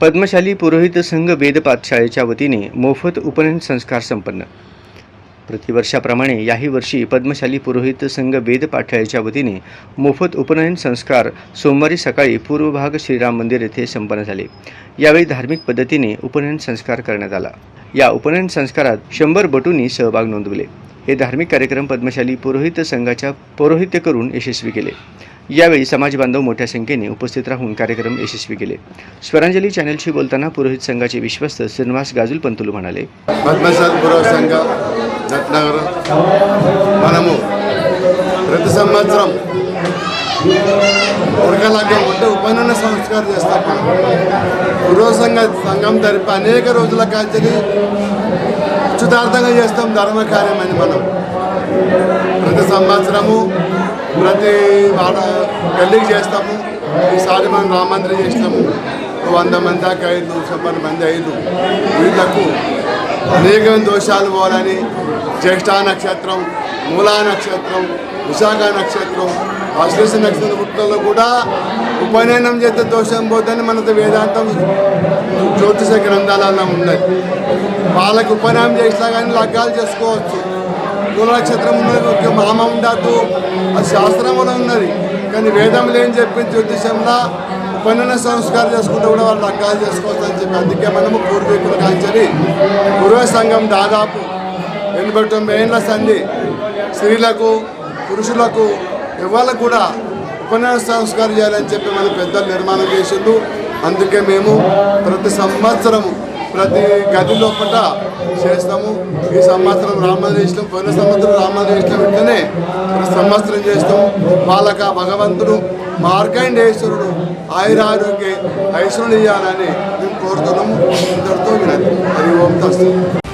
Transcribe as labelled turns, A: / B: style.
A: पद्मशाली पुरोहित संघ वेद पाठशाळेच्या वतीने मोफत उपनयन संस्कार संपन्न। प्रतिवर्षाप्रमाणे याही वर्षी पद्मशाली पुरोहित संघ वेद पाठशाळेच्या वतीने मोफत उपनयन संस्कार सोमवारी सकाळी पूर्व भाग श्रीराम मंदिर येथे संपन्न झाले। यावेळी धार्मिक पद्धतीने उपनयन संस्कार करण्यात आला। या उपनयन संस्कारात 100 बटूंनी सहभाग नोंदवले। हे धार्मिक कार्यक्रम पद्मशाली पुरोहित संघाच्या पौरोहित्य करून यशस्वी केले। यावेळी समाज बांधव मोठ्या संख्येने उपस्थित राहून कार्यक्रम यशस्वी केले। स्वरांजली चॅनलशी बोलताना पुरोहित संघाचे विश्वस्त श्रीनिवास गाजुल पंतुलू म्हणाले,
B: पद्मशाली पुरोहित संघ నట్నగర్ మనము ప్రతి సంవత్సరం ఉరకలాగా ఉంటే ఉపనయన సంస్కారం చేస్తాం। పురోహిత సంఘం తరపు అనేక రోజుల కాంచెలి ఉచితార్థంగా చేస్తాం ధర్మ కార్యం అని మనం ప్రతి సంవత్సరము ప్రతి గల్లీకి చేస్తాము। ఈసారి మనం రామ మందిరం చేసినాము, 100 మంది దాకా 100 మంది అయ్యారు। వీళ్ళకు అనేక దోషాలు పోవాలని జ్యేష్ఠ నక్షత్రం, మూలా నక్షత్రం, విశాఖ నక్షత్రం, ఆశ్లేష నక్షత్రం పుట్టలో కూడా ఉపనయనం చేస్తే దోషం పోతుందని మనతో వేదాంతం జ్యోతిష గ్రంథాలలో ఉన్నాయి। వాళ్ళకి ఉపనయనం చేసినా కానీ లగ్గాలు చేసుకోవచ్చు। మూల నక్షత్రం ఉన్నది మామ ఉండద్దు, అది శాస్త్రంలో ఉన్నది, కానీ వేదంలో ఏం చెప్పింది జ్యోతిషంలో ఉపనయన సంస్కారం చేసుకుంటే కూడా వాళ్ళు లగ్గాలు చేసుకోవచ్చు అని చెప్పి, అందుకే మనము పూర్వీకుల కాంచని పురోహిత సంఘం దాదాపు 89 ఏళ్ళ సంధి స్త్రీలకు పురుషులకు ఎవరికి కూడా ఉపనయన సంస్కారం చేయాలని చెప్పి మన పెద్దలు నిర్మాణం చేసిండు। అందుకే మేము ప్రతి సంవత్సరము ప్రతి గది లోపల చేస్తాము। ఈ సంవత్సరం రామదేశం, పోయిన సంవత్సరం రామదేశం వెంటనే ప్రతి సంవత్సరం చేస్తాము। వాళ్ళకి ఆ భగవంతుడు మార్కండేశ్వరుడు ఆయురారోగ్య ఐశ్వర్యం ఇవ్వాలని మేము కోరుతున్నాము। ఇంతటితో వినండి। హరి ఓం తస్సత్।